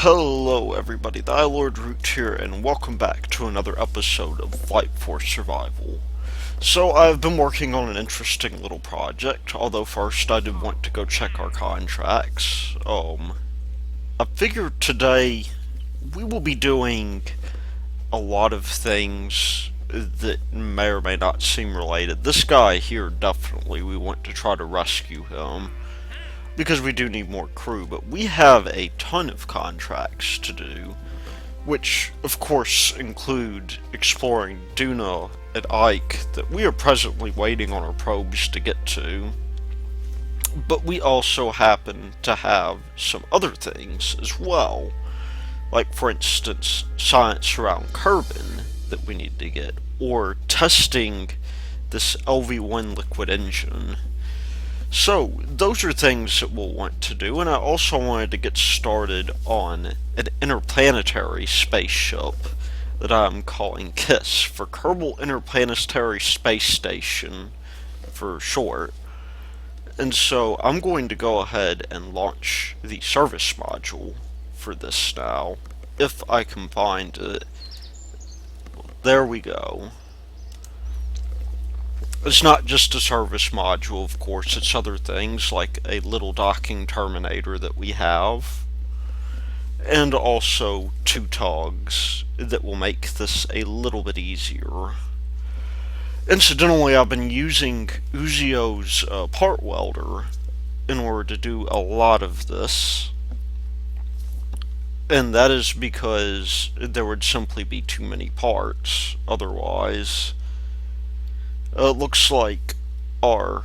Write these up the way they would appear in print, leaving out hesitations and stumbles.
Hello everybody, the iLord Root here, and welcome back to another episode of Fight for Survival. So I've been working on an interesting little project, although first I did want to go check our contracts. I figured today we will be doing a lot of things that may or may not seem related. This guy here, definitely, we want to try to rescue him because we do need more crew, but we have a ton of contracts to do, which of course include exploring Duna and Ike that we are presently waiting on our probes to get to. But we also happen to have some other things as well, like for instance science around carbon that we need to get, or testing this LV1 liquid engine. So, those are things that we'll want to do, and I also wanted to get started on an interplanetary spaceship that I'm calling KISS, for Kerbal Interplanetary Space Station, for short. And so, I'm going to go ahead and launch the service module for this now, if I can find it. There we go. It's not just a service module, of course, it's other things like a little docking terminator that we have, and also two tugs that will make this a little bit easier. Incidentally, I've been using Uzio's part welder in order to do a lot of this, and that is because there would simply be too many parts otherwise. It looks like our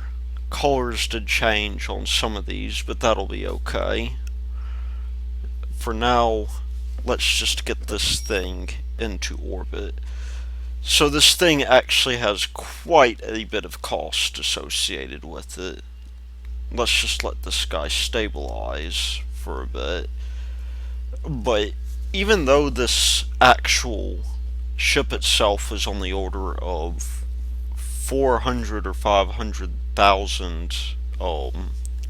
colors did change on some of these, but that'll be okay. For now, let's just get this thing into orbit. So this thing actually has quite a bit of cost associated with it. Let's just let this guy stabilize for a bit. But even though this actual ship itself is on the order of 400 or 500,000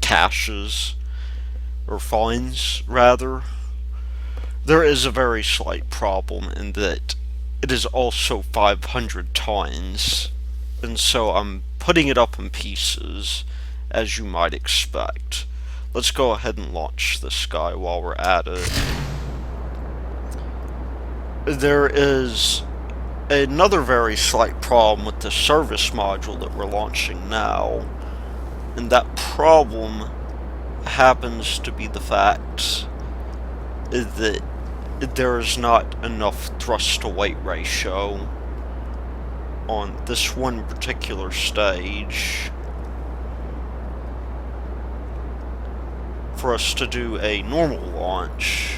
caches, or fines rather, there is a very slight problem in that it is also 500 tons, and so I'm putting it up in pieces, as you might expect. Let's go ahead and launch this guy while we're at it. There is another very slight problem with the service module that we're launching now, and that problem happens to be the fact that there is not enough thrust to weight ratio on this one particular stage for us to do a normal launch.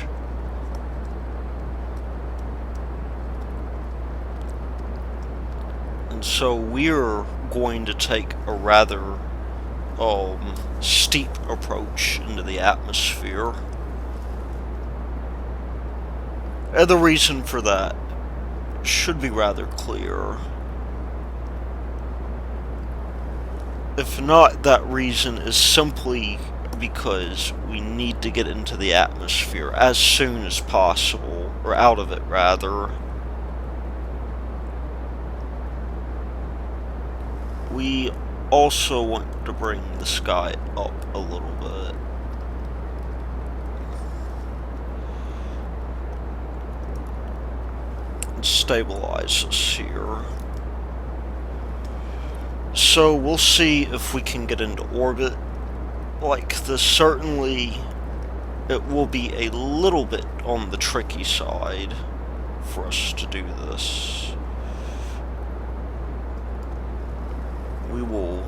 So we're going to take a rather steep approach into the atmosphere. And the reason for that should be rather clear. If not, that reason is simply because we need to get into the atmosphere as soon as possible, or out of it rather. We also want to bring the sky up a little bit. And stabilize us here. So we'll see if we can get into orbit like this. Certainly it will be a little bit on the tricky side for us to do this. We will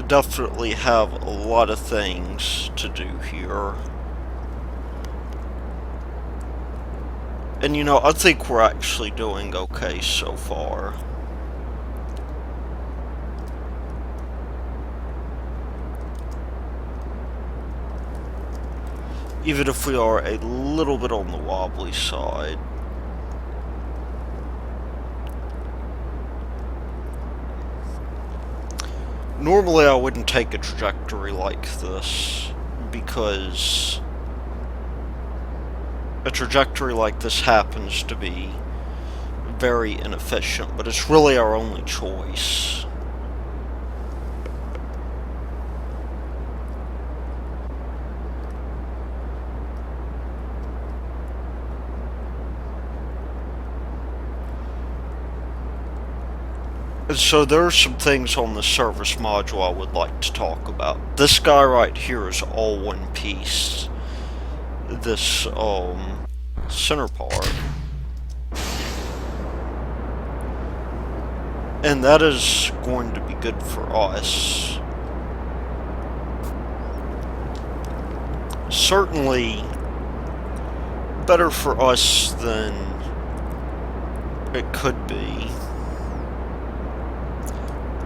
definitely have a lot of things to do here. And you know, I think we're actually doing okay so far. Even if we are a little bit on the wobbly side. Normally I wouldn't take a trajectory like this, because a trajectory like this happens to be very inefficient, but it's really our only choice. And so there are some things on the service module I would like to talk about. This guy right here is all one piece. This, center part. And that is going to be good for us. Certainly better for us than it could be.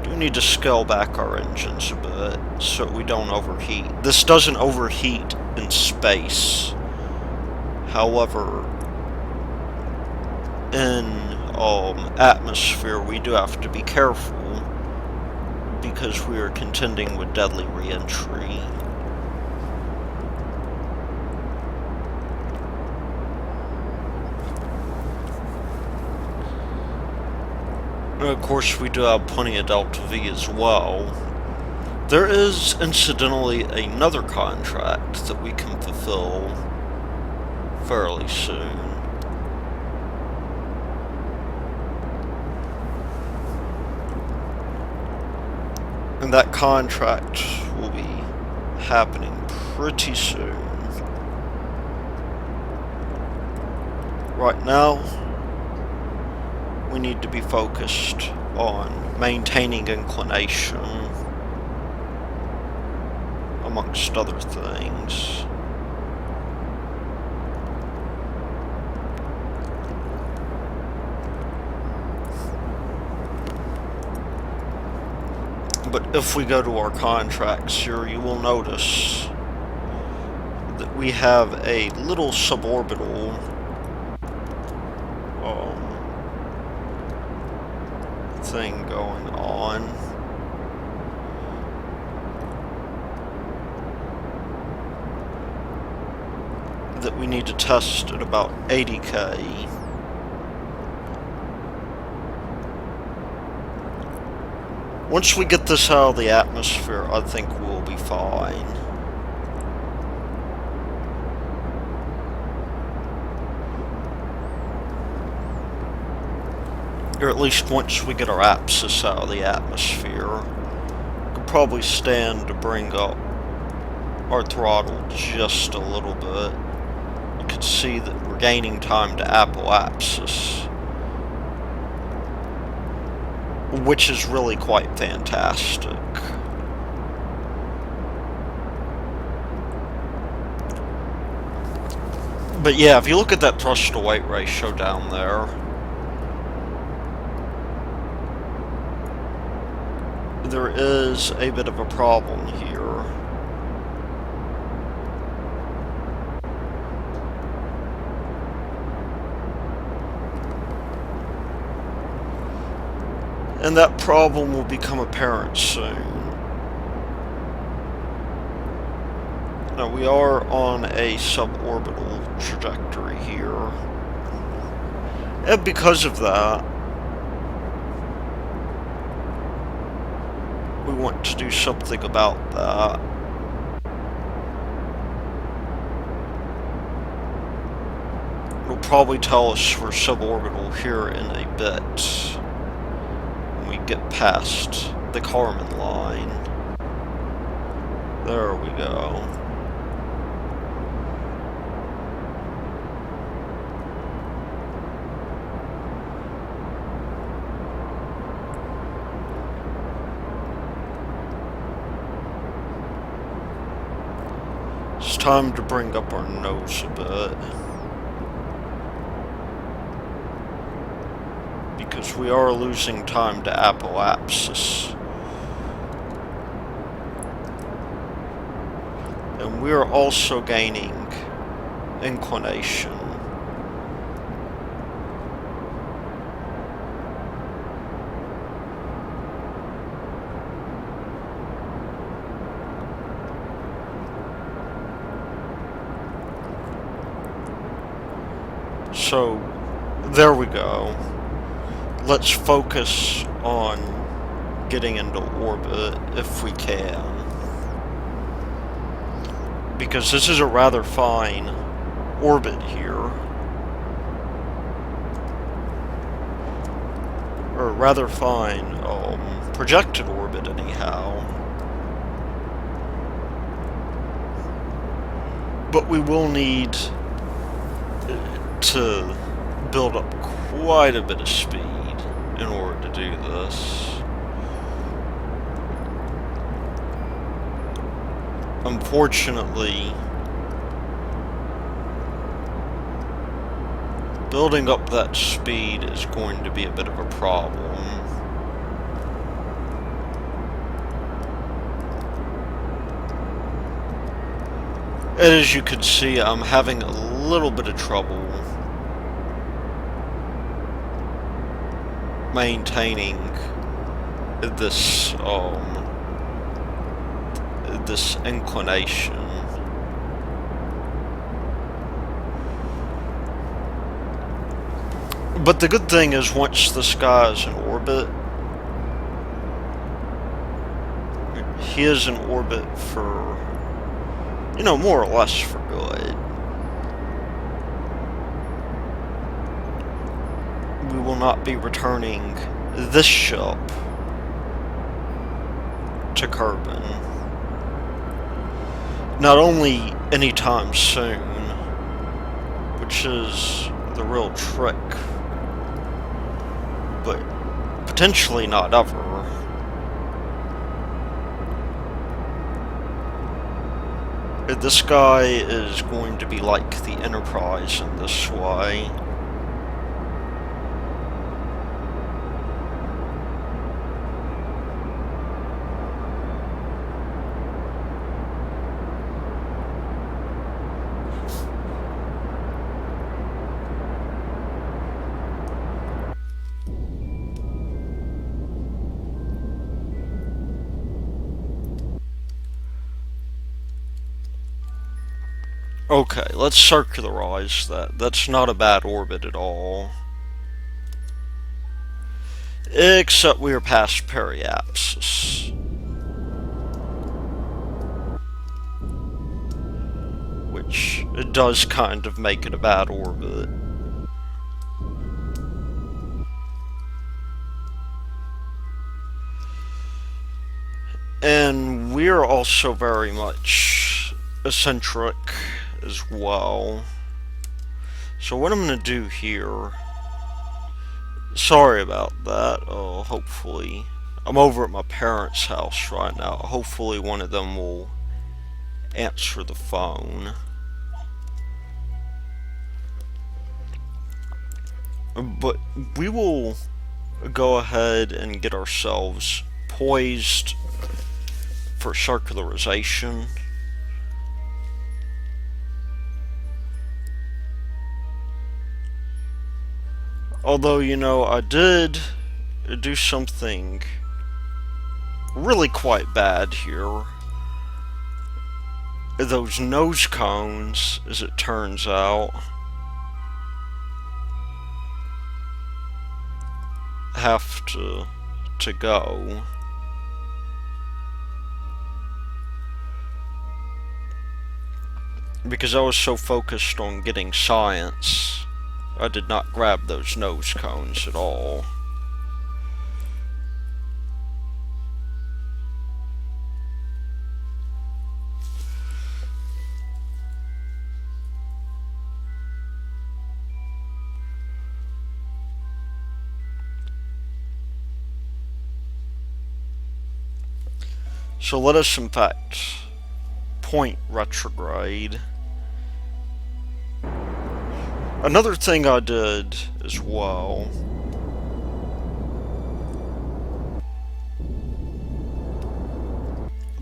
We do need to scale back our engines a bit so we don't overheat. This doesn't overheat in space. However, in atmosphere, we do have to be careful because we are contending with deadly re-entry. And of course, we do have plenty of Delta V as well. There is, incidentally, another contract that we can fulfill fairly soon. And that contract will be happening pretty soon. Right now, we need to be focused on maintaining inclination, amongst other things. But if we go to our contracts here, you will notice that we have a little suborbital thing going on. That we need to test at about 80K. Once we get this out of the atmosphere, I think we'll be fine. Or at least once we get our apsis out of the atmosphere. We could probably stand to bring up our throttle just a little bit. You can see that we're gaining time to apoapsis, which is really quite fantastic. But yeah, if you look at that thrust to weight ratio down there, there is a bit of a problem here. And that problem will become apparent soon. Now, we are on a suborbital trajectory here. And because of that, we want to do something about that. It'll probably tell us we're suborbital here in a bit. We get past the Kármán line. There we go. It's time to bring up our nose a bit. Because we are losing time to apoapsis. And we are also gaining inclination. So, there we go. Let's focus on getting into orbit if we can. Because this is a rather fine orbit here. Or rather fine, projected orbit anyhow. But we will need to build up quite a bit of speed in order to do this. Unfortunately, building up that speed is going to be a bit of a problem. As you can see, I'm having a little bit of trouble maintaining this, this inclination. But the good thing is, once this guy is in orbit, he is in orbit for, you know, more or less for good. We will not be returning this ship to Kerbal. Not only anytime soon, which is the real trick, but potentially not ever. This guy is going to be like the Enterprise in this way. Okay, let's circularize that. That's not a bad orbit at all. Except we are past periapsis. Which it does kind of make it a bad orbit. And we're also very much eccentric as well. So what I'm going to do here... Sorry about that. Hopefully... I'm over at my parents' house right now. Hopefully one of them will answer the phone. But we will go ahead and get ourselves poised for circularization. Although, you know, I did do something really quite bad here. Those nose cones, as it turns out, have to go. Because I was so focused on getting science, I did not grab those nose cones at all. So let us, in fact, point retrograde. Another thing I did as well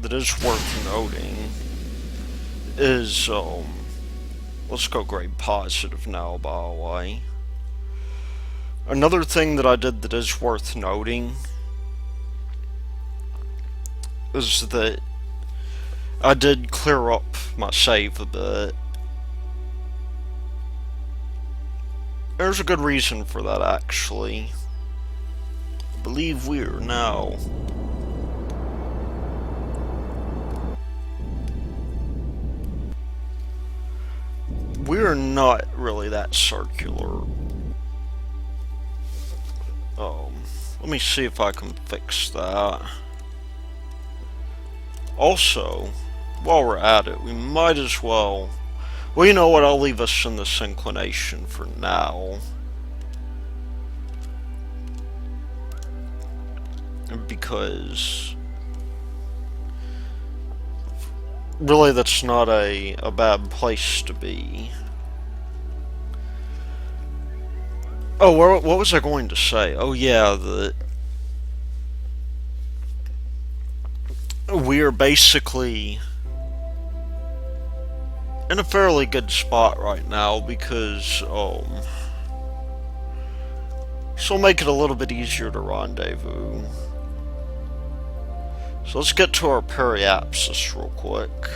that is worth noting is, let's go grade positive now, by the way. Another thing that I did that is worth noting is that I did clear up my save a bit. There's a good reason for that, actually. I believe we're now... We're not really that circular. Let me see if I can fix that. Also, while we're at it, we might as well... Well, you know what, I'll leave us in this inclination for now. Because... really, that's not a bad place to be. Oh, what was I going to say? Oh yeah, we're basically in a fairly good spot right now because, this will make it a little bit easier to rendezvous. So let's get to our periapsis real quick.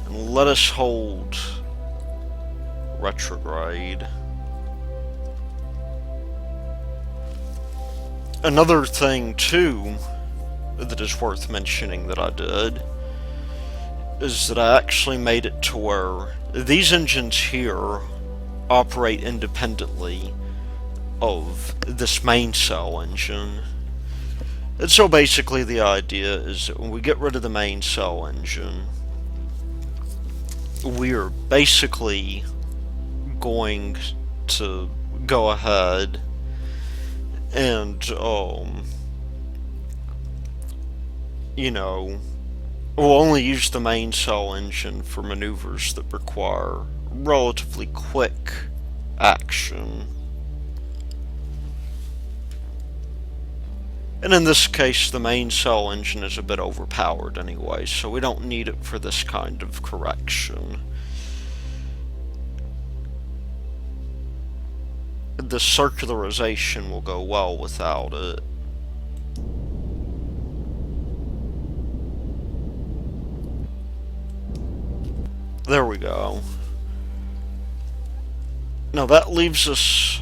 And let us hold retrograde. Another thing, too, that is worth mentioning that I did, is that I actually made it to where these engines here operate independently of this main cell engine. And so basically the idea is that when we get rid of the main cell engine, we're basically going to go ahead and, you know, we'll only use the main cell engine for maneuvers that require relatively quick action. And in this case, the main cell engine is a bit overpowered anyway, so we don't need it for this kind of correction. The circularization will go well without it. There we go. Now that leaves us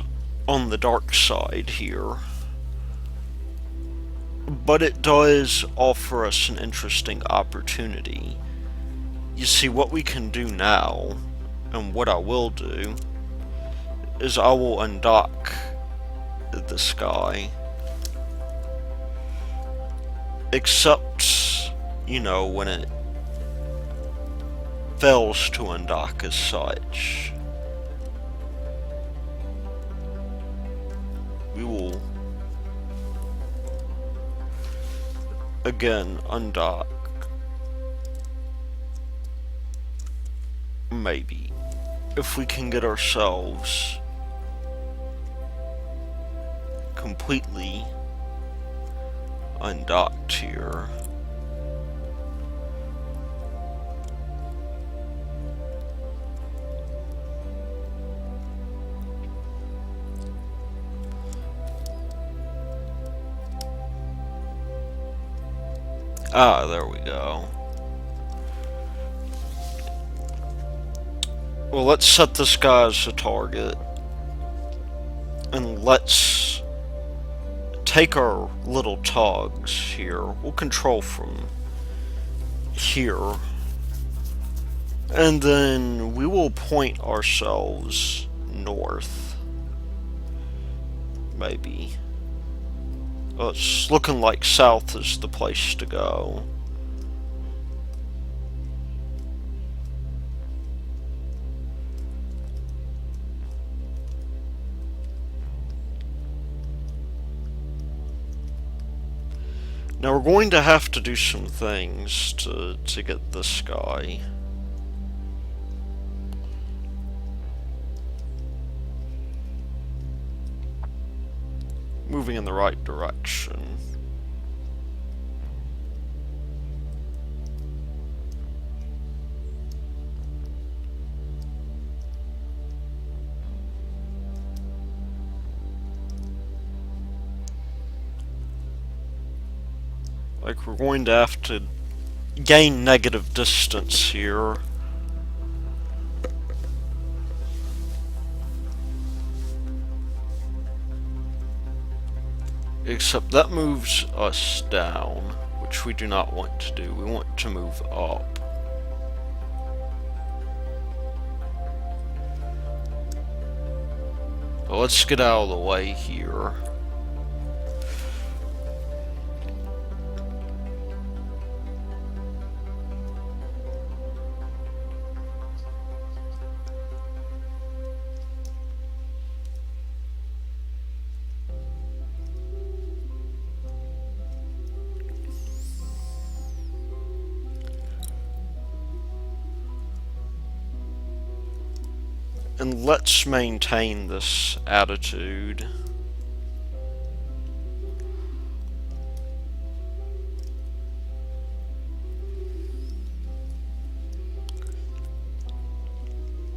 on the dark side here. But it does offer us an interesting opportunity. You see, what we can do now, and what I will do, is I will undock this guy. Except, you know, when it fails to undock as such. We will again undock. Maybe. If we can get ourselves completely undocked here. Ah, there we go. Well, let's set this guy as a target. And let's take our little togs here. We'll control from here. And then we will point ourselves north. Maybe. Well, it's looking like south is the place to go. Now we're going to have to do some things to get this guy. Moving in the right direction. Like, we're going to have to gain negative distance here. Except that moves us down, which we do not want to do. We want to move up. Well, let's get out of the way here. And let's maintain this attitude.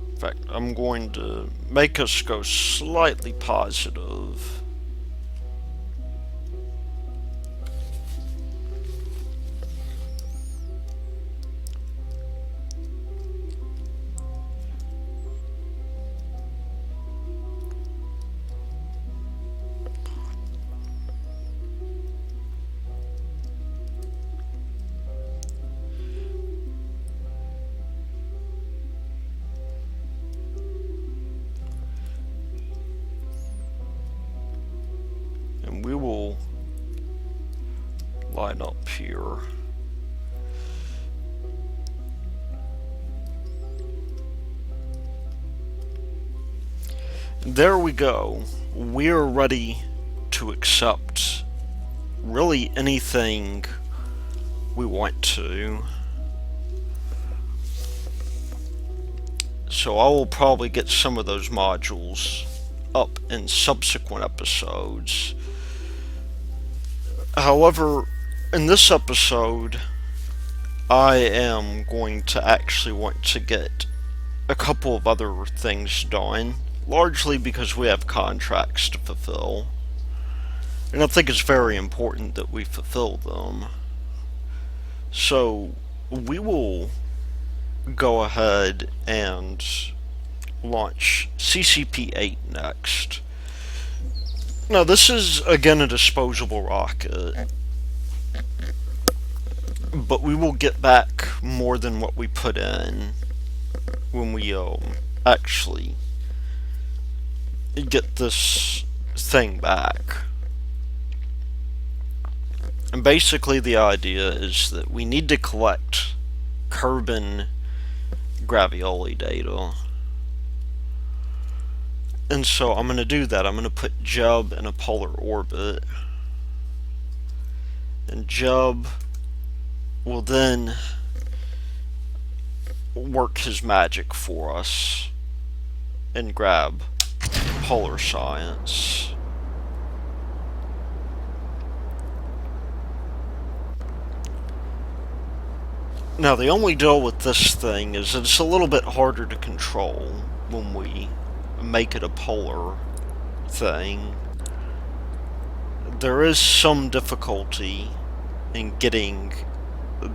In fact, I'm going to make us go slightly positive. We will line up here. There we go. We're ready to accept really anything we want to. So I will probably get some of those modules up in subsequent episodes. However, in this episode, I am going to actually want to get a couple of other things done, largely because we have contracts to fulfill. And I think it's very important that we fulfill them. So, we will go ahead and launch CCP-8 next. Now, this is, again, a disposable rocket, but we will get back more than what we put in when we actually get this thing back. And basically the idea is that we need to collect carbon gravioli data. And so I'm going to do that. I'm going to put Jub in a polar orbit. And Jub will then work his magic for us and grab polar science. Now the only deal with this thing is that it's a little bit harder to control when we make it a polar thing. There is some difficulty in getting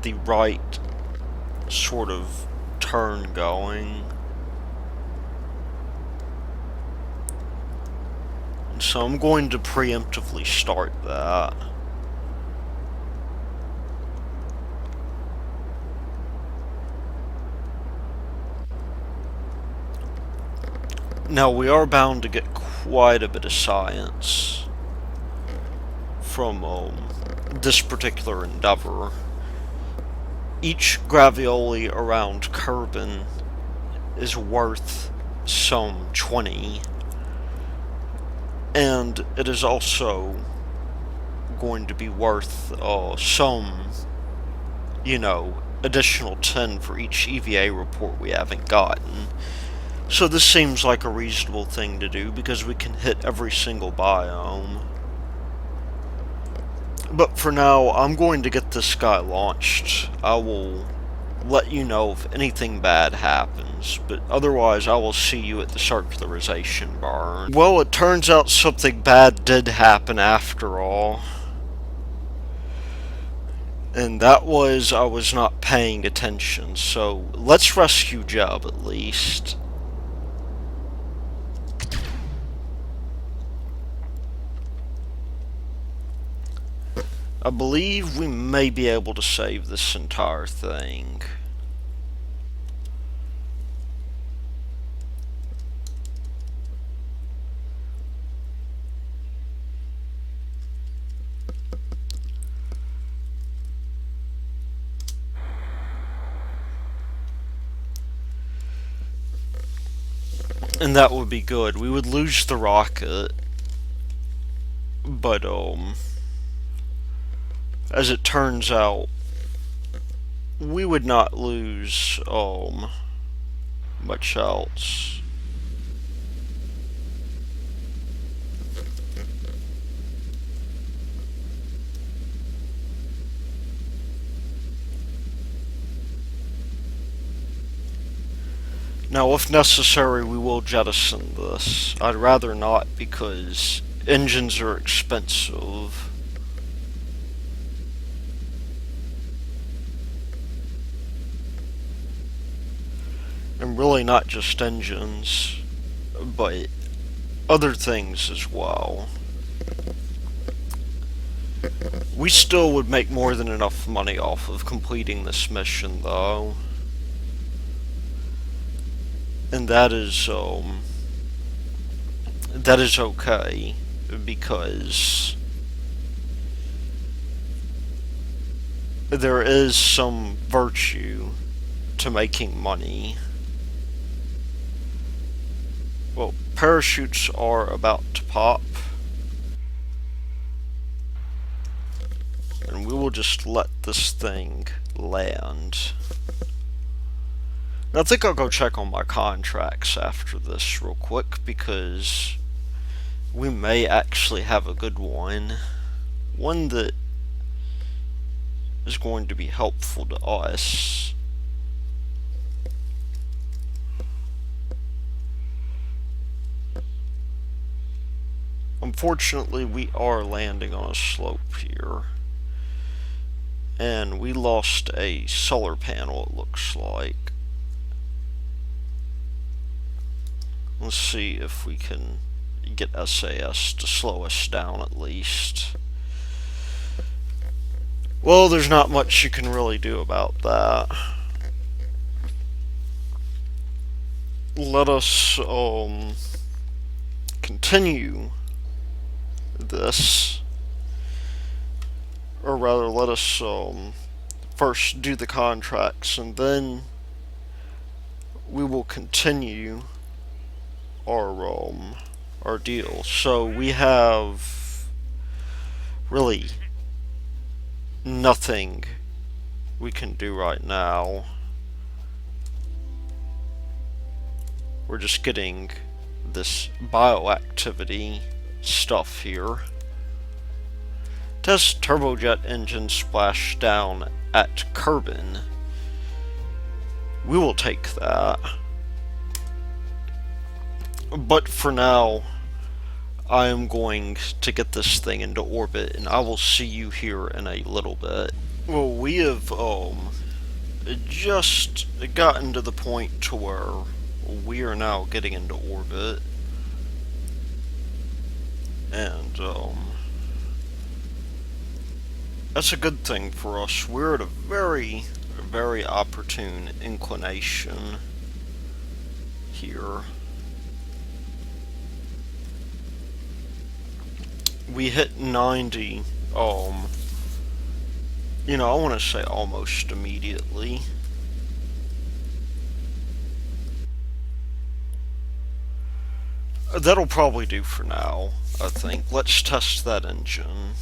the right sort of turn going. And so I'm going to preemptively start that. Now, we are bound to get quite a bit of science from this particular endeavor. Each gravioli around Kerbin is worth some 20, and it is also going to be worth some, additional 10 for each EVA report we haven't gotten. So this seems like a reasonable thing to do because we can hit every single biome. But for now, I'm going to get this guy launched. I will let you know if anything bad happens, but otherwise I will see you at the circularization barn. Well, it turns out something bad did happen after all. And that was I was not paying attention, so let's rescue Jub at least. I believe we may be able to save this entire thing. And that would be good. We would lose the rocket, but as it turns out, we would not lose much else. Now, if necessary, we will jettison this. I'd rather not because engines are expensive. And really not just engines, but other things as well. We still would make more than enough money off of completing this mission, though. And that is okay, because there is some virtue to making money. Well, parachutes are about to pop, and we will just let this thing land. I think I'll go check on my contracts after this real quick, because we may actually have a good one. One that is going to be helpful to us. Unfortunately, we are landing on a slope here. And we lost a solar panel, it looks like. Let's see if we can get SAS to slow us down at least. Well, there's not much you can really do about that. Let us continue this, or rather let us first do the contracts, and then we will continue our deal. So we have really nothing we can do right now. We're just getting this bioactivity stuff here. Test turbojet engine splashdown at Kerbin. We will take that. But for now, I am going to get this thing into orbit, and I will see you here in a little bit. Well, we have just gotten to the point to where we are now getting into orbit, and that's a good thing for us. We're at a very, very opportune inclination here. We hit 90, I want to say almost immediately. That'll probably do for now, I think. Let's test that engine,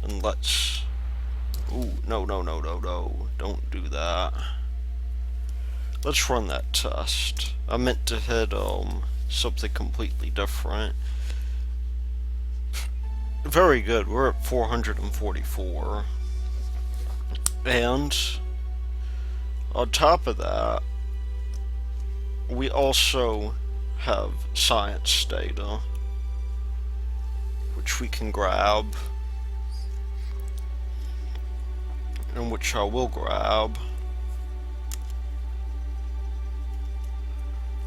and let's... Ooh, no, don't do that. Let's run that test. I meant to hit, something completely different. Very good, we're at 444. And on top of that, we also have science data, which we can grab, and which I will grab.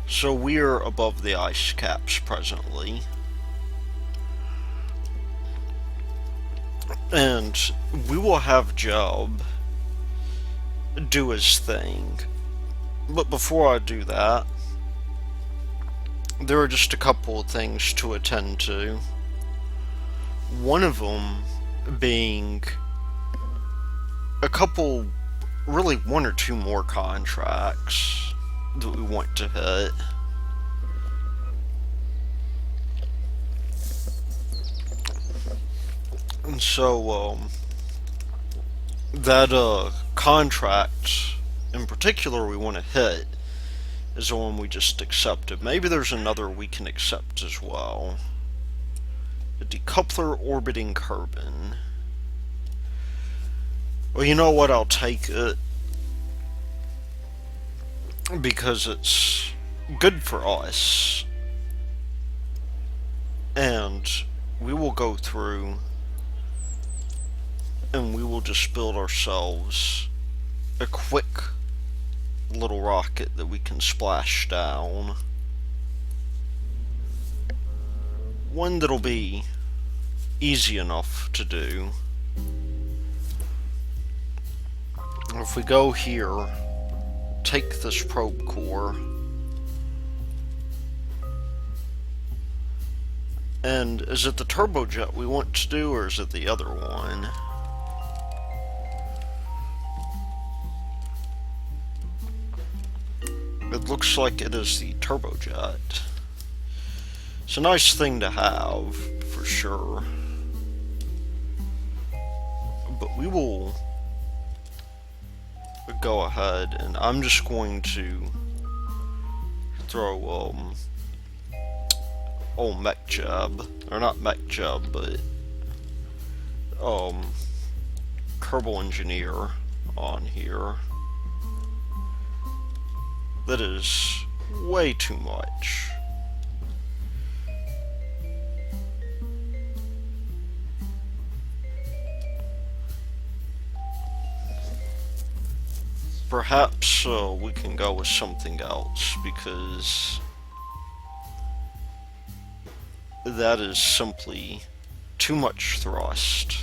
So we're above the ice caps presently. And we will have Job do his thing. But before I do that, there are just a couple of things to attend to. One of them being really one or two more contracts that we want to hit. And so, that contract in particular we want to hit is the one we just accepted. Maybe there's another we can accept as well. A decoupler orbiting Kerbin. Well, you know what? I'll take it. Because it's good for us. And we will go through and we will just build ourselves a quick little rocket that we can splash down. One that'll be easy enough to do. If we go here, take this probe core, and is it the turbojet we want to do, or is it the other one? It looks like it is the turbojet. It's a nice thing to have, for sure. But we will go ahead, and I'm just going to throw, mech job, or not mech job, but, Kerbal engineer on here. That is way too much. Perhaps we can go with something else, because that is simply too much thrust.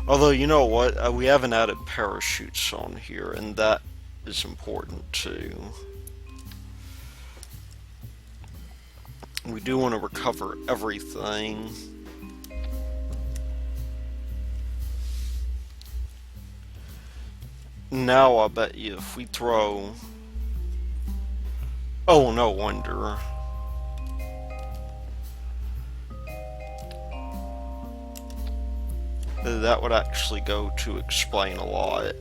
Although, you know what? We haven't added parachutes on here, and that is important too. We do want to recover everything. Now I bet you if we throw... Oh, no wonder. That would actually go to explain a lot.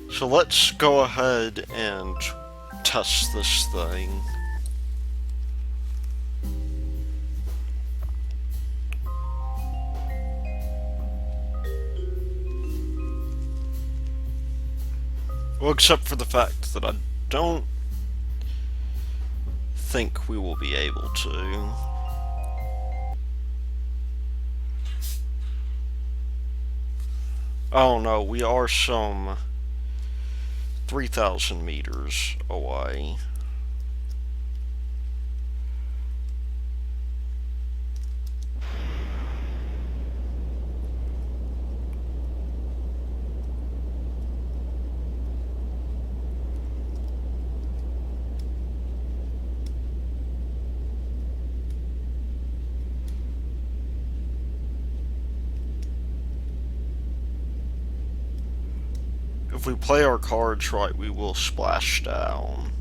So let's go ahead and test this thing. Well, except for the fact that I don't think we will be able to. Oh no, we are some 3,000 meters away. If we play our cards right, we will splash down.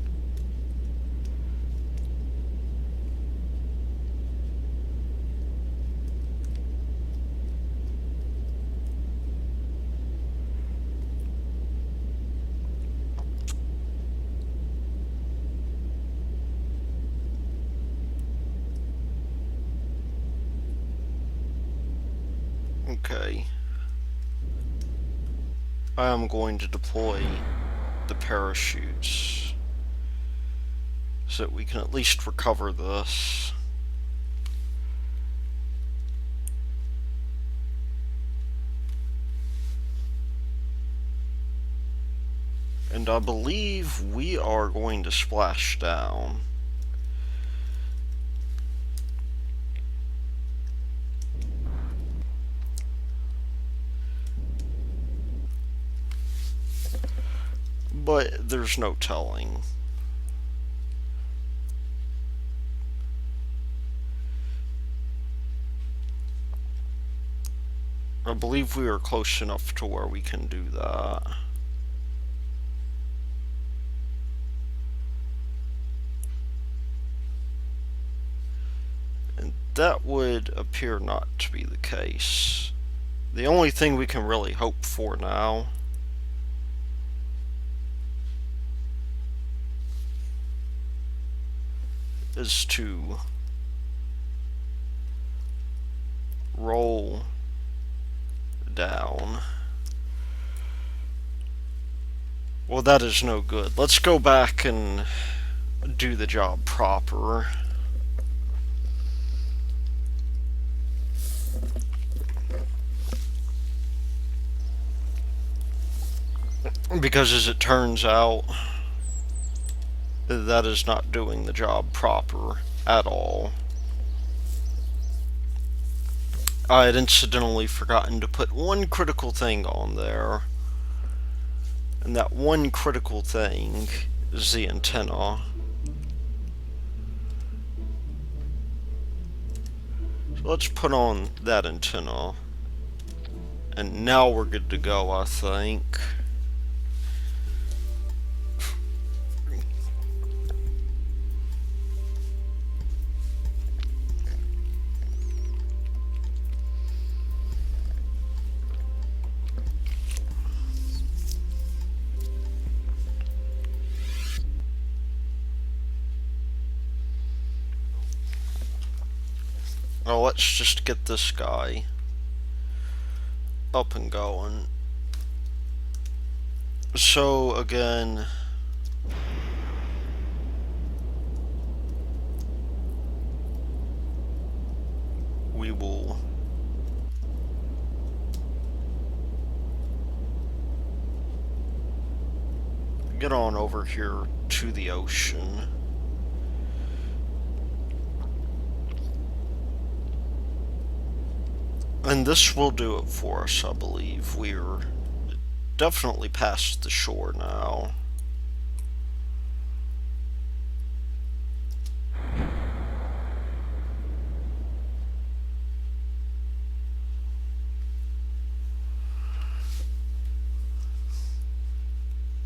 Okay. I am going to deploy the parachutes so that we can at least recover this. and I believe we are going to splash down. But there's no telling. I believe we are close enough to where we can do that. And that would appear not to be the case. The only thing we can really hope for now is to roll down. Well, that is no good. Let's go back and do the job proper. Because as it turns out, that is not doing the job proper at all. I had incidentally forgotten to put one critical thing on there. And that one critical thing is the antenna. So let's put on that antenna. And now we're good to go, I think. Well, let's just get this guy up and going. So, again, we will get on over here to the ocean. And this will do it for us, I believe. We're definitely past the shore now.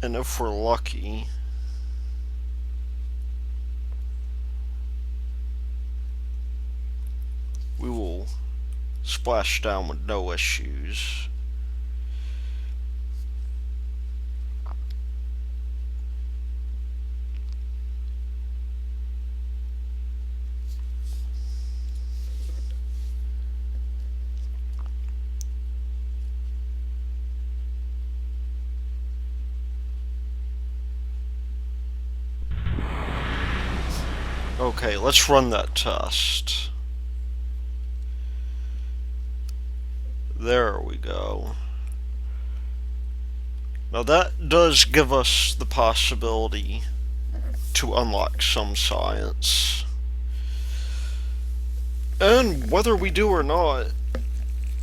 And if we're lucky, we will splash down with no issues. Okay, let's run that test. There we go. Now that does give us the possibility to unlock some science. And whether we do or not,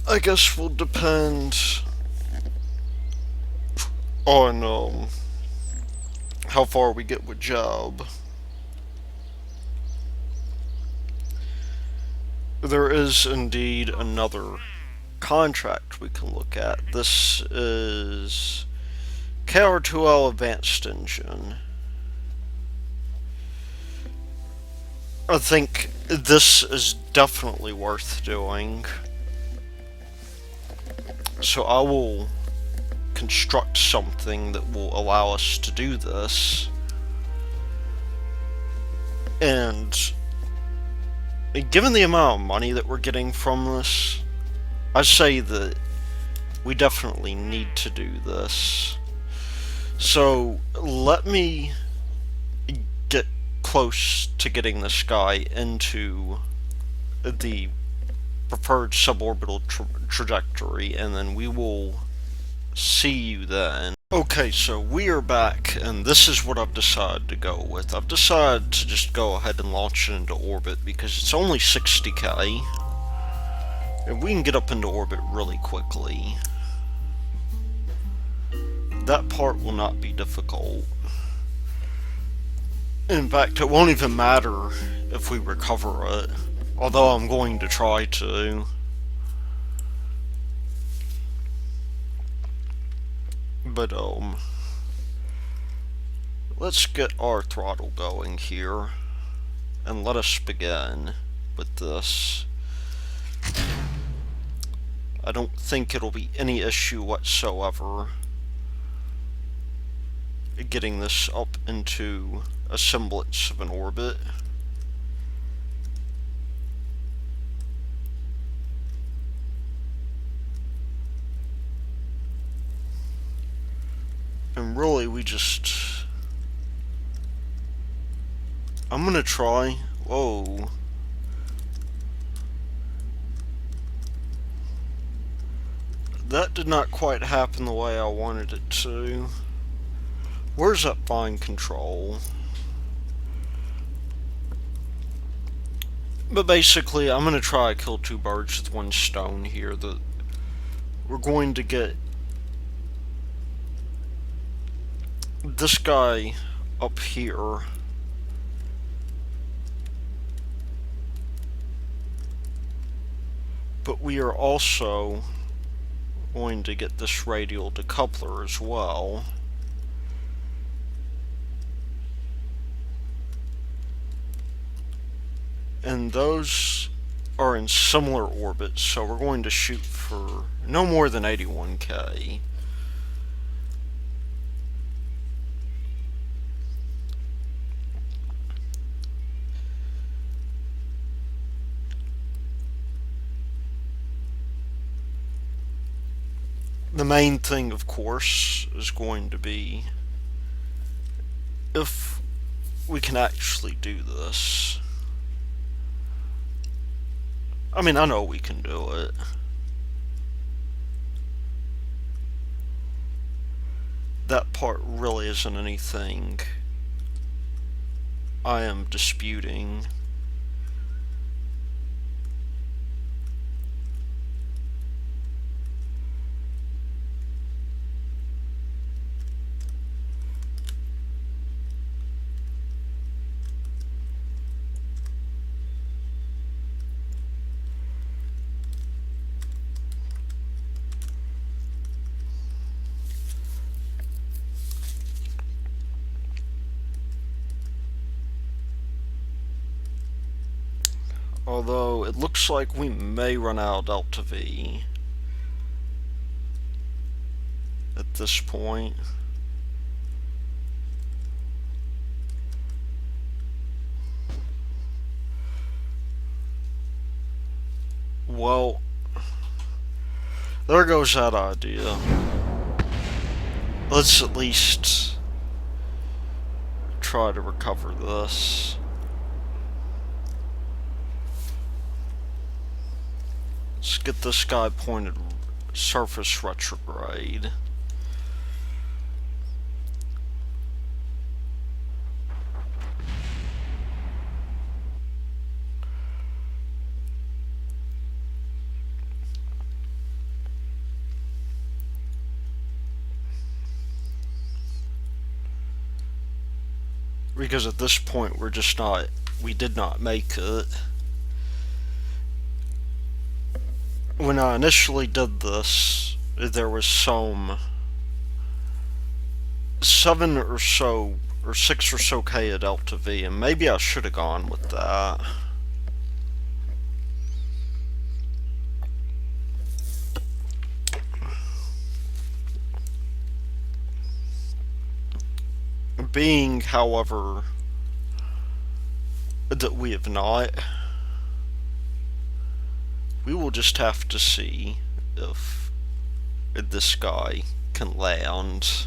I guess will depend on how far we get with Job. There is indeed another contract we can look at. This is KR2L Advanced Engine. I think this is definitely worth doing. So I will construct something that will allow us to do this. And given the amount of money that we're getting from this, I say that we definitely need to do this. So let me get close to getting this guy into the preferred suborbital trajectory, and then we will see you then. Okay, so we are back, and this is what I've decided to go with. I've decided to just go ahead and launch it into orbit because it's only 60k, and we can get up into orbit really quickly. That part will not be difficult. In fact, it won't even matter if we recover it, although I'm going to try to. But, let's get our throttle going here, and let us begin with this. I don't think it'll be any issue whatsoever getting this up into a semblance of an orbit. And really, I'm gonna try. Whoa. That did not quite happen the way I wanted it to. Where's that fine control? But basically, I'm gonna try to kill two birds with one stone here. We're going to get this guy up here. But we are also going to get this radial decoupler as well. And those are in similar orbits, so we're going to shoot for no more than 81k. The main thing, of course, is going to be if we can actually do this. I mean, I know we can do it. That part really isn't anything I am disputing. Although, it looks like we may run out of Delta V at this point. Well, there goes that idea. Let's at least try to recover this. Let's get this guy pointed surface retrograde. Because at this point we did not make it. When I initially did this, there was some 7 or 6 or so K at Delta V, and maybe I should have gone with that. Being, however, that we have not, we will just have to see if this guy can land.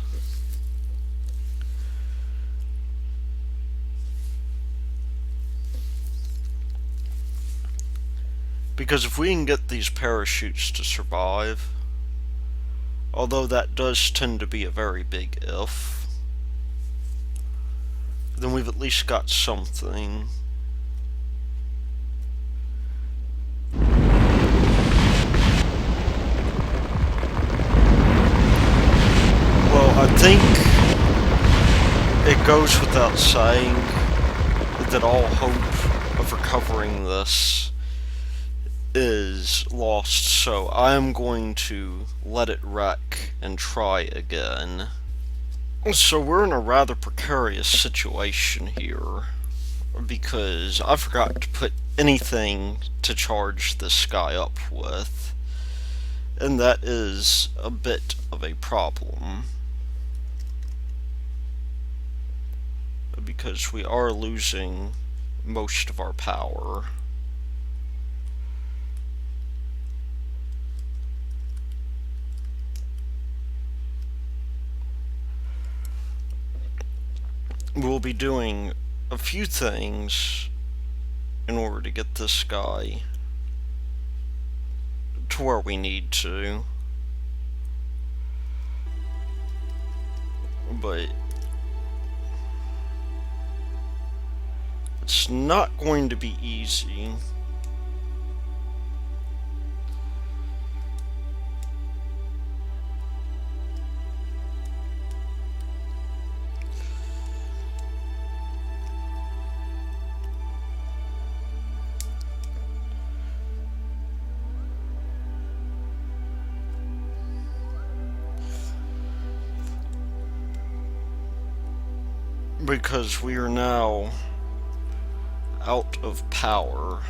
Because if we can get these parachutes to survive, Although that does tend to be a very big if. Then we've at least got something. Well, I think it goes without saying that all hope of recovering this is lost, so I am going to let it wreck and try again. So we're in a rather precarious situation here, because I forgot to put anything to charge this guy up with, and that is a bit of a problem, because we are losing most of our power. We'll be doing a few things in order to get this guy to where we need to, but it's not going to be easy. Because we are now out of power.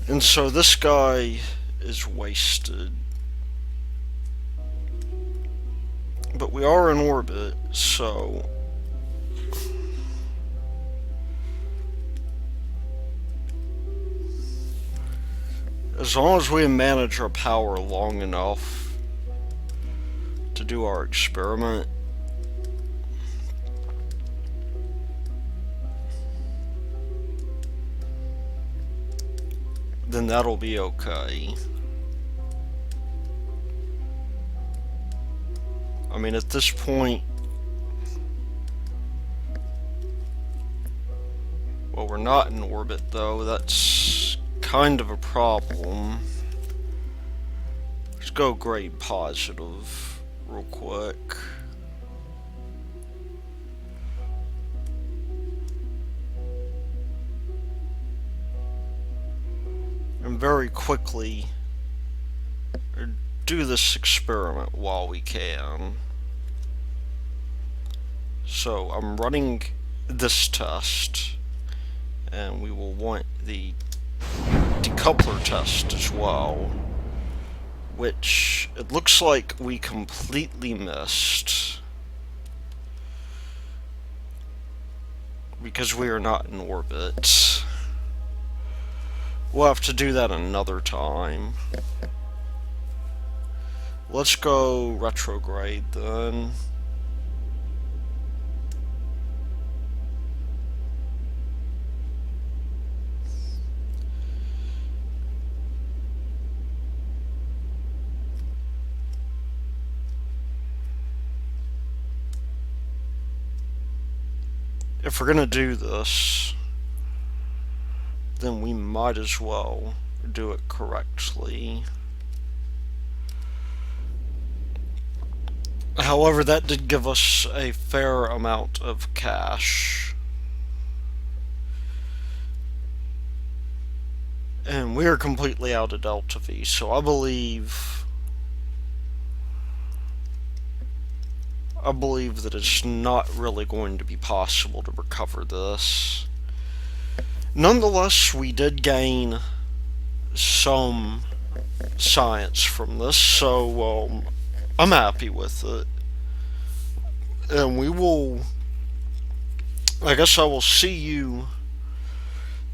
And so this guy is wasted. But we are in orbit, so as long as we manage our power long enough to do our experiment, then that'll be okay. I mean, at this point, well, we're not in orbit though. That's kind of a problem. Let's go grade positive real quick. And very quickly do this experiment while we can. So I'm running this test, and we will want the decoupler test as well, which it looks like we completely missed because we are not in orbit. We'll have to do that another time. Let's go retrograde then. If we're gonna do this, then we might as well do it correctly. However, that did give us a fair amount of cash. And we are completely out of Delta V, so I believe that it's not really going to be possible to recover this. Nonetheless, we did gain some science from this, so I'm happy with it. And I guess I will see you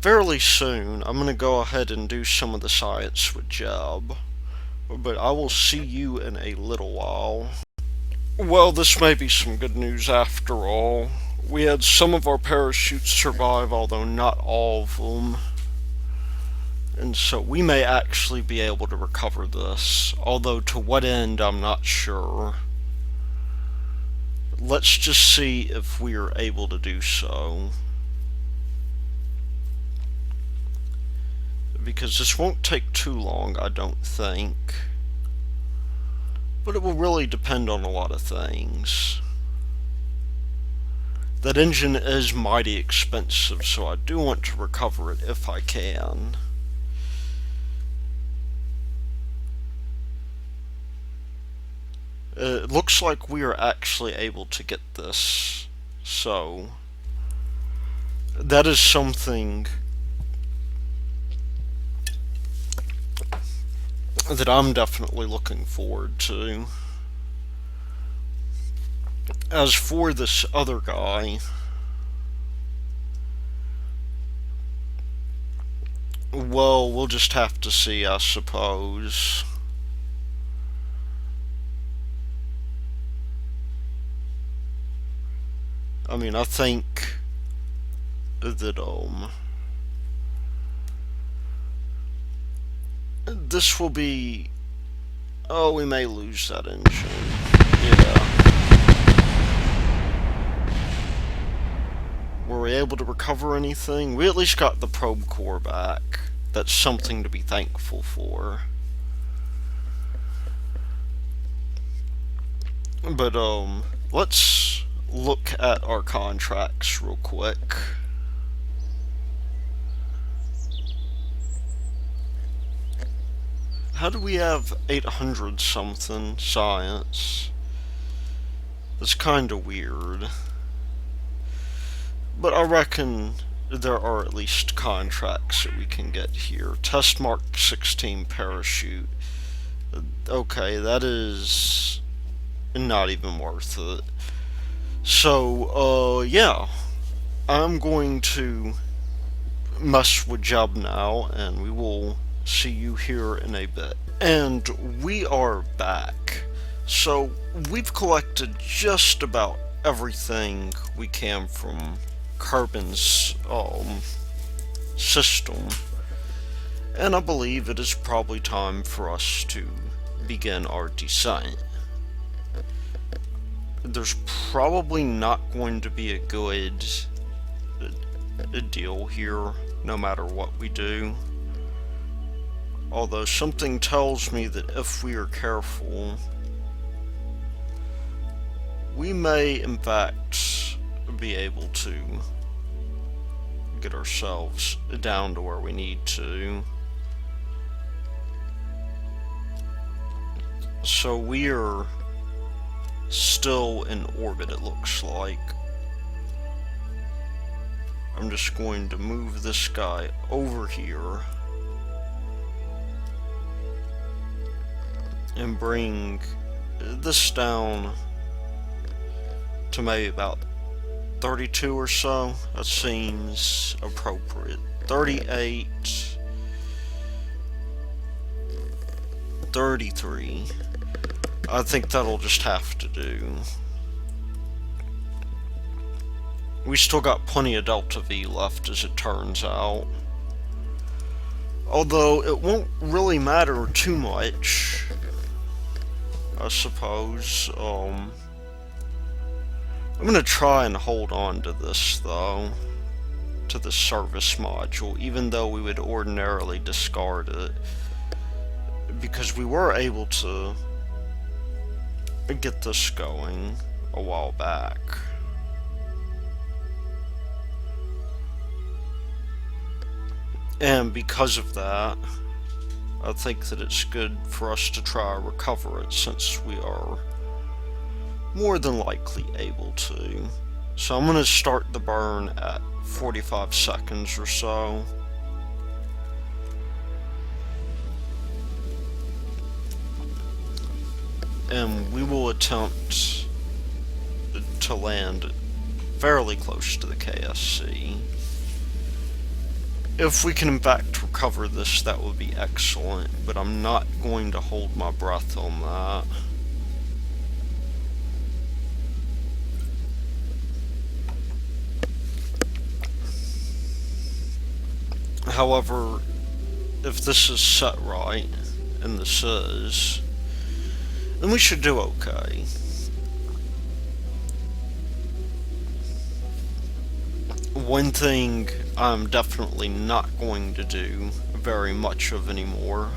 fairly soon. I'm going to go ahead and do some of the science with Jeb, but I will see you in a little while. Well, this may be some good news after all. We had some of our parachutes survive, although not all of them. And so we may actually be able to recover this, although to what end I'm not sure. Let's just see if we are able to do so. Because this won't take too long, I don't think. But it will really depend on a lot of things. That engine is mighty expensive, so I do want to recover it if I can. It looks like we are actually able to get this, so that is something that I'm definitely looking forward to. As for this other guy, well, we'll just have to see, I suppose. I mean, I think that, this will be... Oh, we may lose that engine. Yeah. Were we able to recover anything? We at least got the probe core back. That's something to be thankful for. But, let's look at our contracts real quick. How do we have 800 something science? That's kinda weird. But I reckon there are at least contracts that we can get here. Test Mark 16 parachute. Okay, that is not even worth it. So, yeah. I'm going to mess with Jub now, and we will see you here in a bit. And we are back. So, we've collected just about everything we can from Kerbin's system, and I believe it is probably time for us to begin our descent. There's probably not going to be a good deal here, no matter what we do. Although something tells me that if we are careful, we may in fact be able to get ourselves down to where we need to. So we are still in orbit, it looks like. I'm just going to move this guy over here and bring this down to maybe about 32 or so. That seems appropriate. 38, 33. I think that'll just have to do. We still got plenty of Delta V left, as it turns out. Although it won't really matter too much, I suppose. I'm gonna try and hold on to this, though, to the service module, even though we would ordinarily discard it, because we were able to get this going a while back. And because of that, I think that it's good for us to try and recover it, since we are more than likely able to. So I'm going to start the burn at 45 seconds or so. And we will attempt to land fairly close to the KSC. If we can in fact recover this, that would be excellent, but I'm not going to hold my breath on that. However, if this is set right, and this is, then we should do okay. One thing I'm definitely not going to do very much of anymore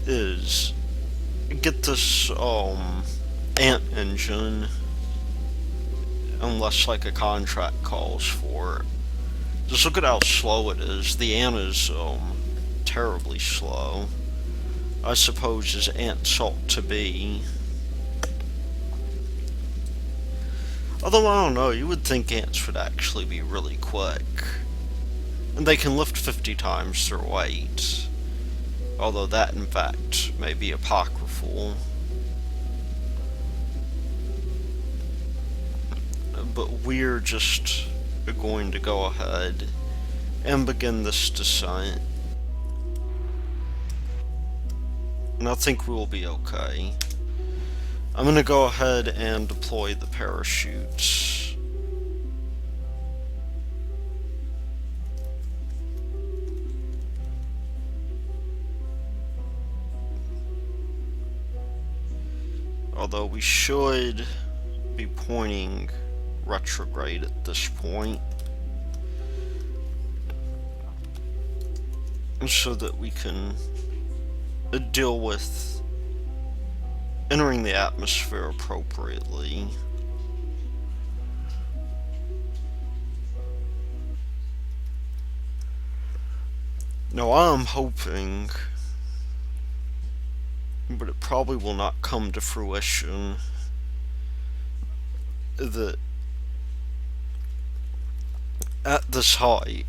is get this ant engine unless like a contract calls for it. Just look at how slow it is. The ant is terribly slow. I suppose as ants ought to be. Although I don't know, you would think ants would actually be really quick. And they can lift 50 times their weight. Although that in fact may be apocryphal. But we're just going to go ahead and begin this descent. And I think we'll be okay. I'm going to go ahead and deploy the parachutes. Although we should be pointing retrograde at this point, so that we can deal with entering the atmosphere appropriately. Now I'm hoping, but it probably will not come to fruition, that at this height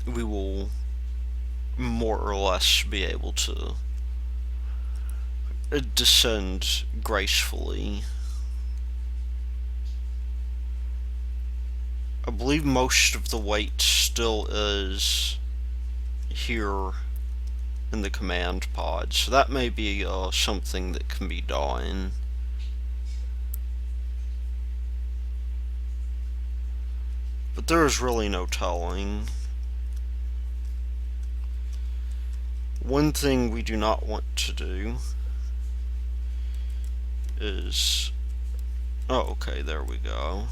we will more or less be able to descend gracefully. I believe most of the weight still is here in the command pod, so that may be something that can be done. But there is really no telling. One thing we do not want to do is... oh, okay, there we go.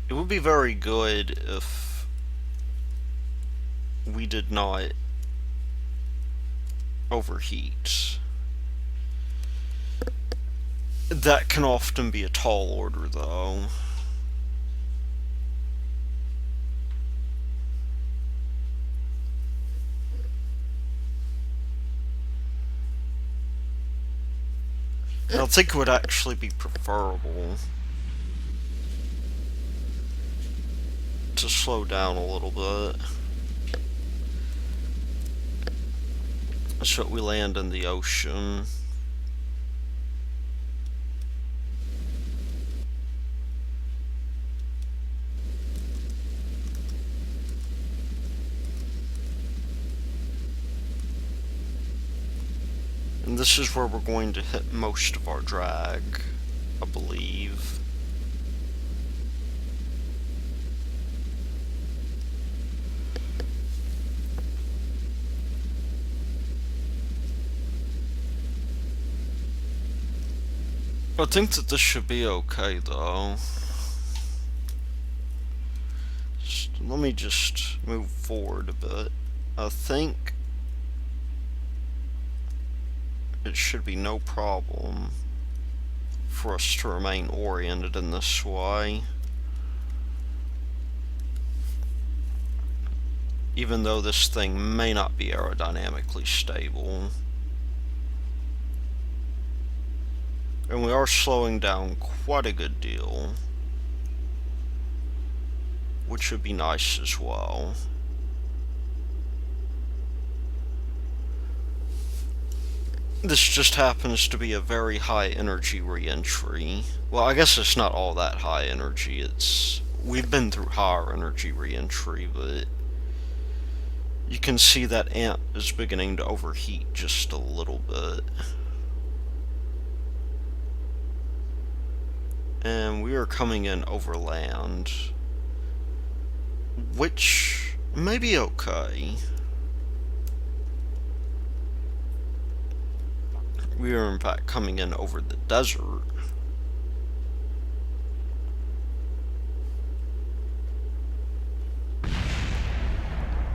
It would be very good if we did not overheat. That can often be a tall order, though. I think it would actually be preferable to slow down a little bit, so that we land in the ocean. And this is where we're going to hit most of our drag, I believe. I think that this should be okay, though. Let me just move forward a bit. I think it should be no problem for us to remain oriented in this way, even though this thing may not be aerodynamically stable. And we are slowing down quite a good deal, which would be nice as well. This just happens to be a very high energy re-entry. Well, I guess it's not all that high energy. We've been through higher energy re-entry, but you can see that ant is beginning to overheat just a little bit. and we are coming in over land, which may be okay. We are in fact coming in over the desert.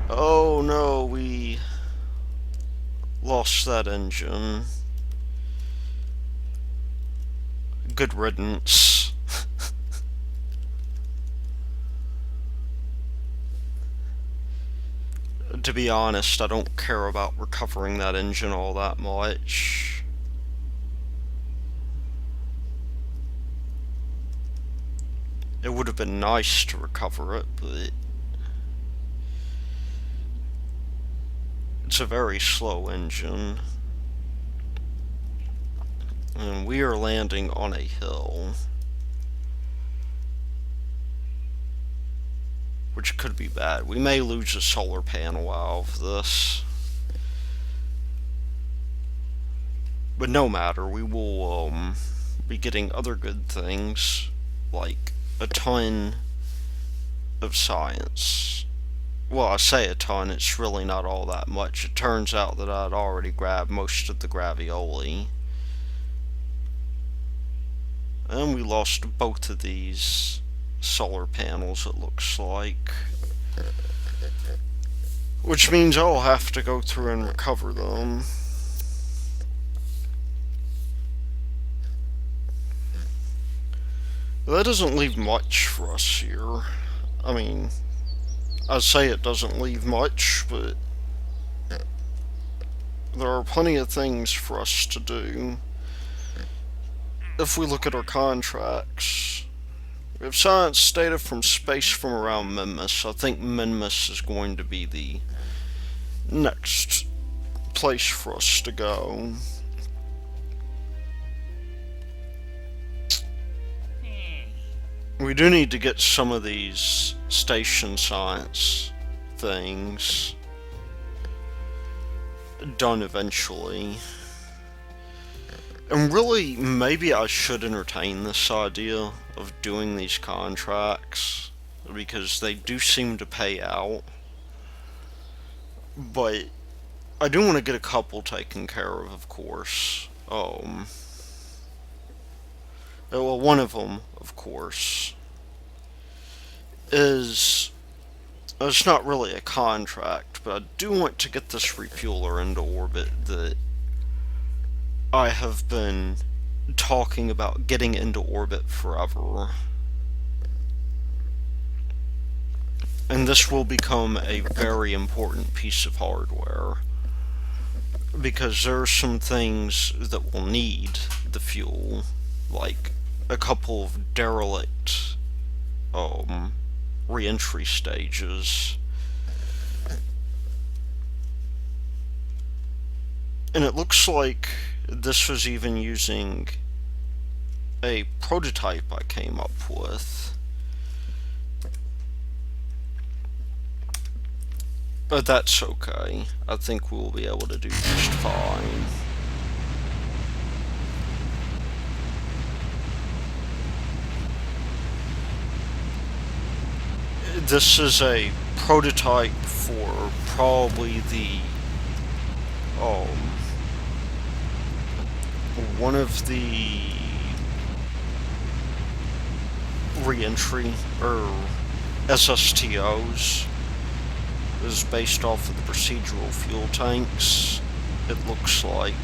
Oh no, we lost that engine. Good riddance. To be honest, I don't care about recovering that engine all that much. It would have been nice to recover it, but it's a very slow engine. And we are landing on a hill, which could be bad. We may lose a solar panel out of this. But no matter, we will be getting other good things, like a ton of science. Well, I say a ton, it's really not all that much. It turns out that I'd already grabbed most of the gravioli. And we lost both of these solar panels, it looks like. Which means I'll have to go through and recover them. That doesn't leave much for us here. I mean, I'd say it doesn't leave much, but there are plenty of things for us to do. If we look at our contracts, we have science data from space from around Minmus. I think Minmus is going to be the next place for us to go. We do need to get some of these station science things done eventually. And really, maybe I should entertain this idea of doing these contracts, because they do seem to pay out. But I do want to get a couple taken care of course. Well, one of them, of course, is... It's not really a contract, but I do want to get this refueler into orbit that I have been talking about getting into orbit forever. And this will become a very important piece of hardware, because there are some things that will need the fuel, like a couple of derelict re-entry stages. And it looks like this was even using a prototype I came up with. But that's okay. I think we'll be able to do just fine. This is a prototype for probably the one of the re-entry or SSTOs is based off of the procedural fuel tanks. It looks like.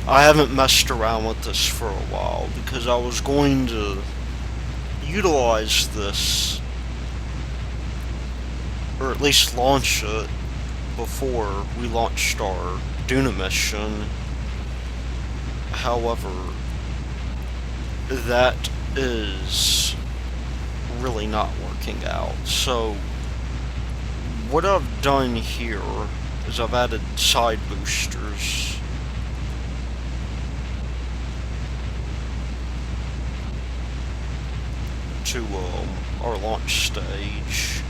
I haven't messed around with this for a while because I was going to utilize this, or at least launch it, before we launched our Duna mission. However, that is really not working out. So what I've done here is I've added side boosters to our launch stage,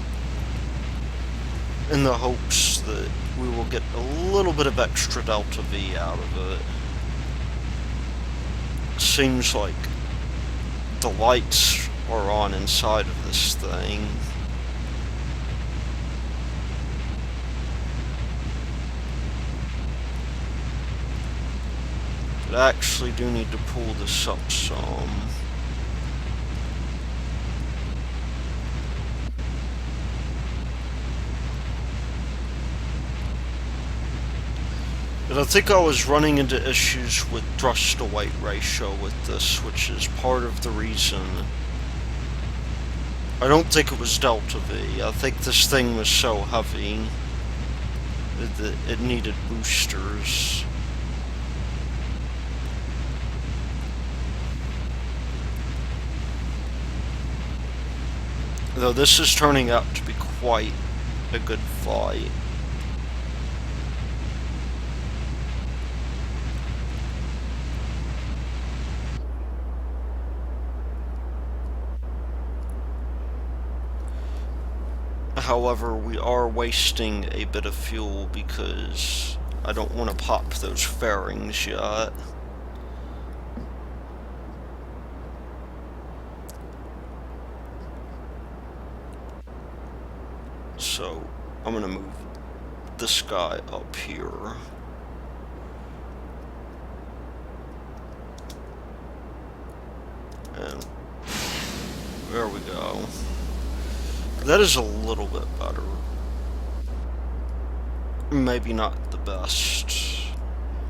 in the hopes that we will get a little bit of extra Delta V out of it. Seems like the lights are on inside of this thing. But I actually do need to pull this up some. But I think I was running into issues with thrust to weight ratio with this, which is part of the reason. I don't think it was Delta V. I think this thing was so heavy that it needed boosters. Though this is turning out to be quite a good fight. However, we are wasting a bit of fuel because I don't want to pop those fairings yet. So, I'm going to move this guy up here. And there we go. That is a little bit better. Maybe not the best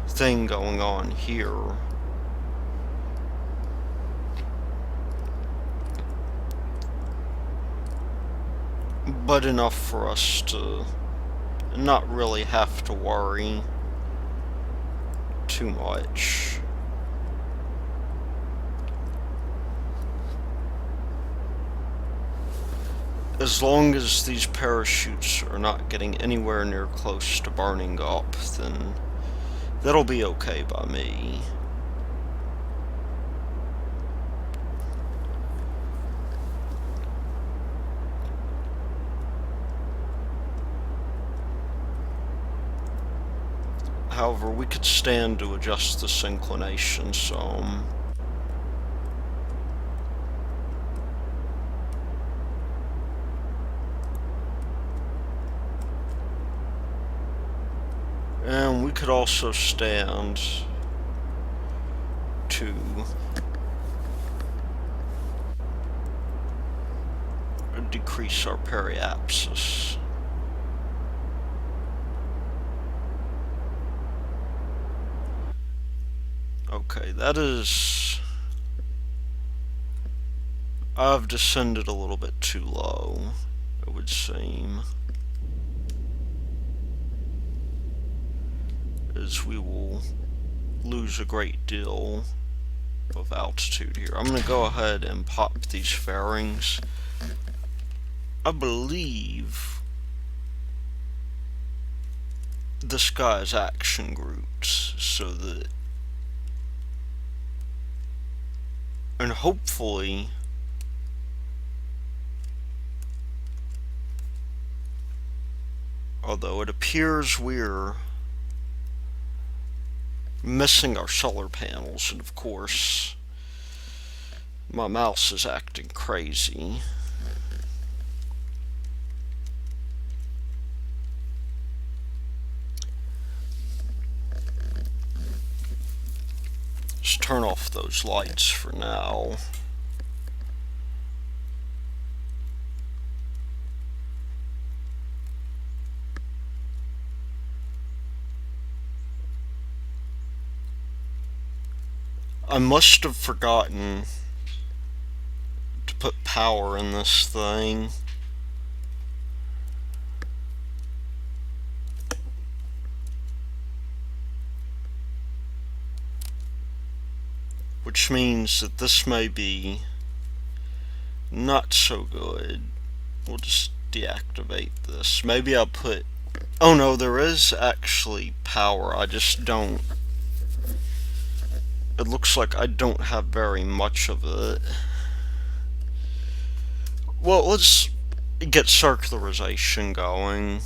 thing going on here. But enough for us to not really have to worry too much. As long as these parachutes are not getting anywhere near close to burning up, then that'll be okay by me. However, we could stand to adjust this inclination some. And we could also stand to decrease our periapsis. Okay, that is... I've descended a little bit too low, it would seem. As we will lose a great deal of altitude here. I'm going to go ahead and pop these fairings. I believe this guy's action groups, so that, and hopefully although it appears we're missing our solar panels, and of course my mouse is acting crazy. Just turn off those lights for now. I must have forgotten to put power in this thing. Which means that this may be not so good. We'll just deactivate this. Maybe I'll put... Oh no, there is actually power. I just don't... It looks like I don't have very much of it. Well, let's get circularization going.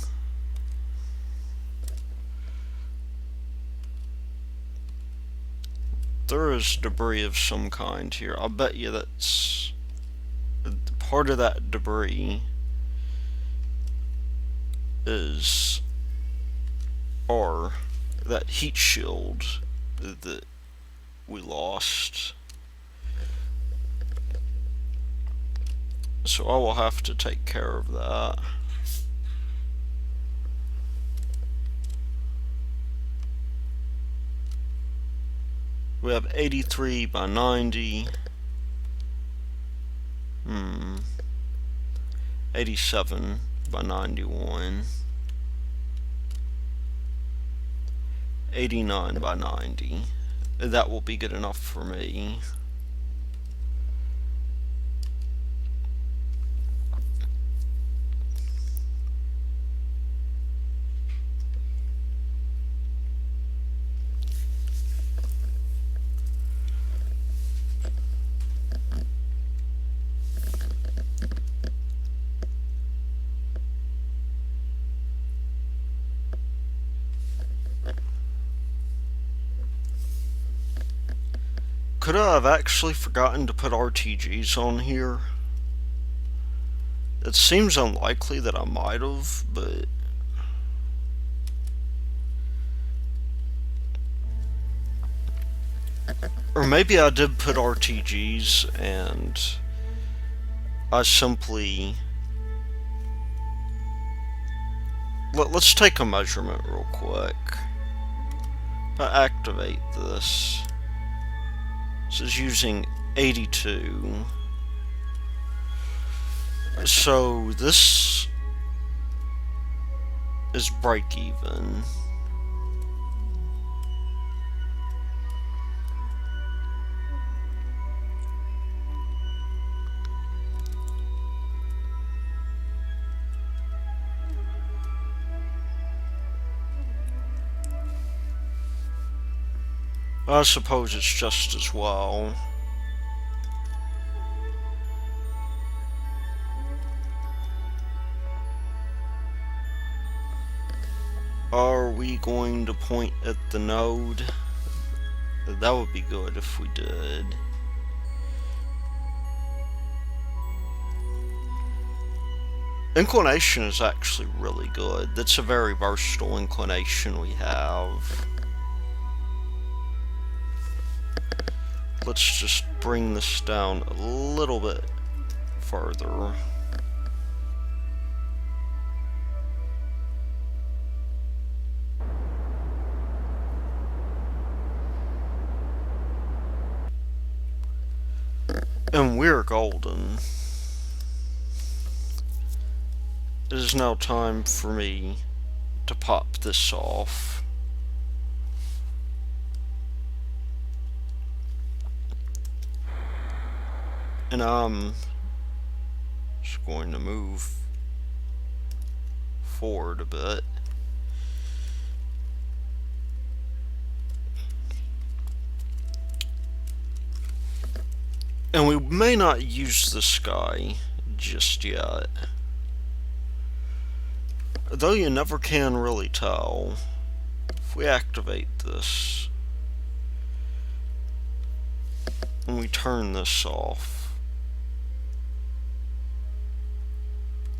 there is debris of some kind here. I'll bet you that's part of that debris is that heat shield that we lost. So I will have to take care of that. We have 83 by 90. 87 by 91. 89 by 90. That will be good enough for me. Could I have actually forgotten to put RTGs on here? It seems unlikely that I might have, but or maybe I did put RTGs and I simply... Let's take a measurement real quick. If I activate this, this is using 82. So this is break even. I suppose it's just as well. Are we going to point at the node? That would be good if we did. Inclination is actually really good. That's a very versatile inclination we have. Let's just bring this down a little bit further. And we're golden. It is now time for me to pop this off. And I'm just going to move forward a bit. And we may not use this guy just yet. Though you never can really tell. If we activate this and we turn this off,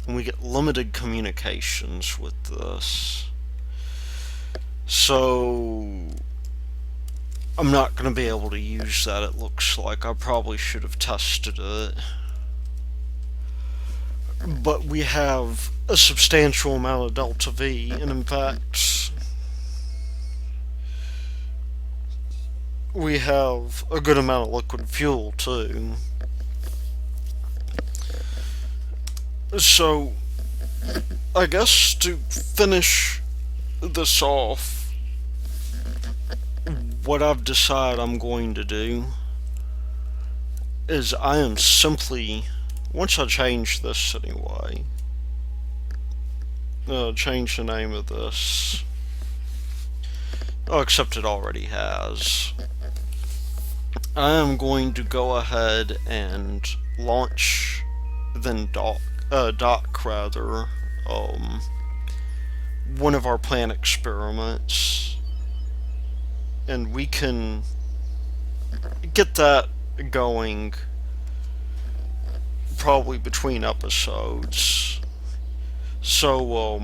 and we get limited communications with this. So I'm not going to be able to use that, it looks like. I probably should have tested it. But we have a substantial amount of delta V, and in fact we have a good amount of liquid fuel too. So I guess to finish this off, what I've decided I'm going to do is I am simply, once I change this anyway, change the name of this. Oh, except it already has. I am going to go ahead and launch, then dock rather, one of our plant experiments, and we can get that going probably between episodes. So,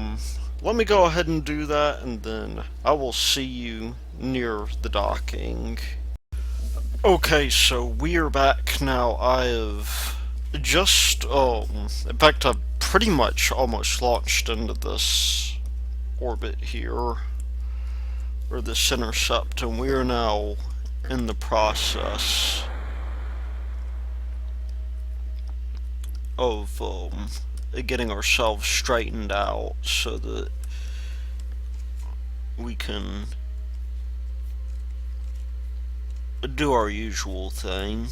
let me go ahead and do that, and then I will see you near the docking. Okay, so we are back now. I have just, in fact, I've pretty much almost launched into this orbit here, or this intercept, and we are now in the process of, getting ourselves straightened out so that we can do our usual thing.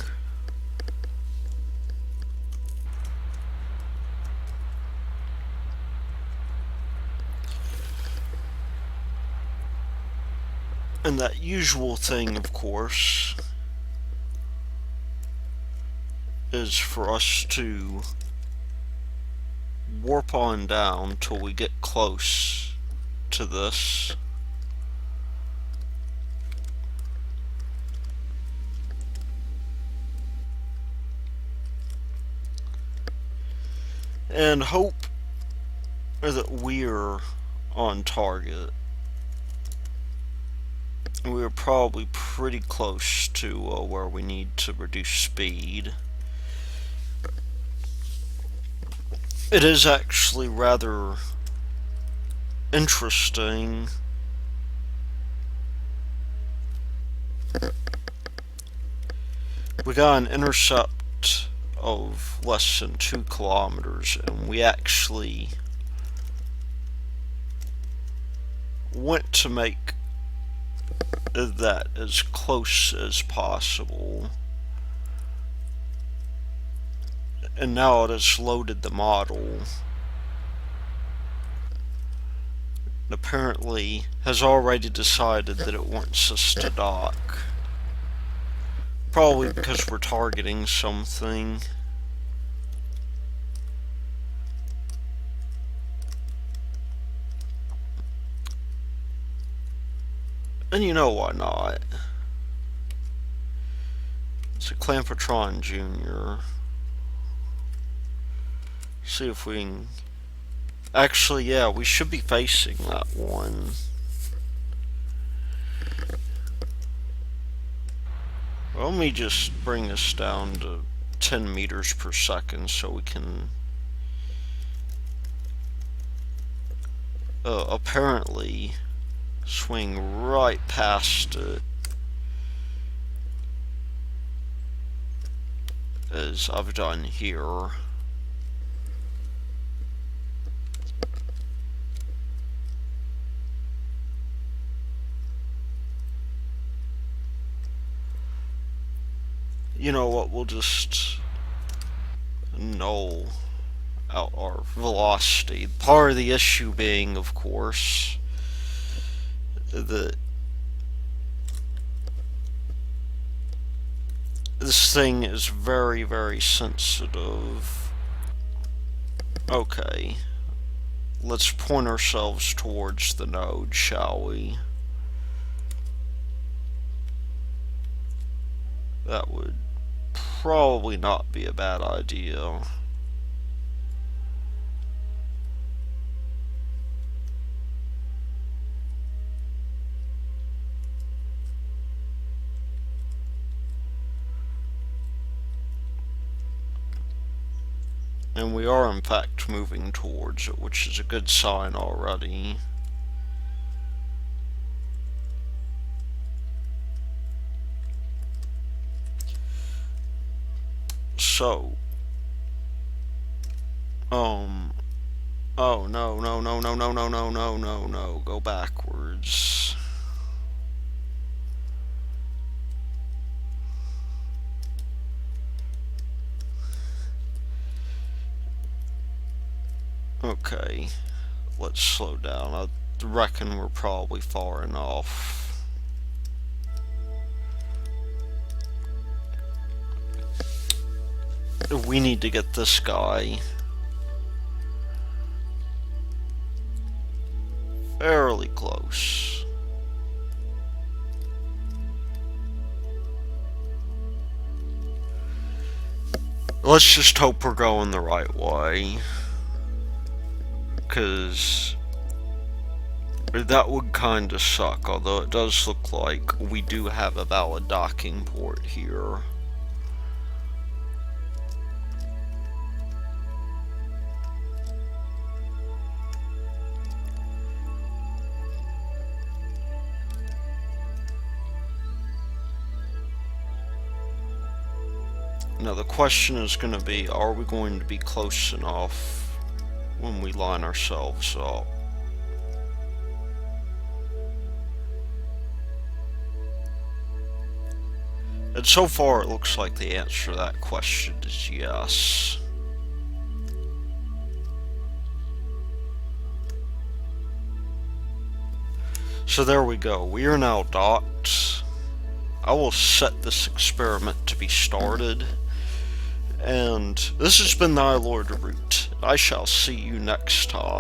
And that usual thing, of course, is for us to warp on down till we get close to this. And hope that we're on target. We're probably pretty close to where we need to reduce speed. It is actually rather interesting. We got an intercept of less than 2 kilometers, and we actually went to make that as close as possible. And now it has loaded the model. Apparently has already decided that it wants us to dock. Probably because we're targeting something. And you know why not? It's a Clampotron Jr. See if we can... Actually, yeah, we should be facing that one. Well, let me just bring this down to 10 meters per second so we can... apparently swing right past it, as I've done here. You know what, we'll just null out our velocity. Part of the issue being, of course, that this thing is very, very sensitive. Okay. Let's point ourselves towards the node, shall we? That would probably not be a bad idea. And we are in fact moving towards it, which is a good sign already. So, oh no, no, no, no, no, no, no, no, no, no, go backwards. Okay, let's slow down. I reckon we're probably far enough. We need to get this guy fairly close. Let's just hope we're going the right way. Because that would kinda suck, although it does look like we do have a valid docking port here. Now the question is going to be, are we going to be close enough when we line ourselves up? And so far it looks like the answer to that question is yes. So there we go, we are now docked. I will set this experiment to be started. And this has been the Lord Root. I shall see you next time.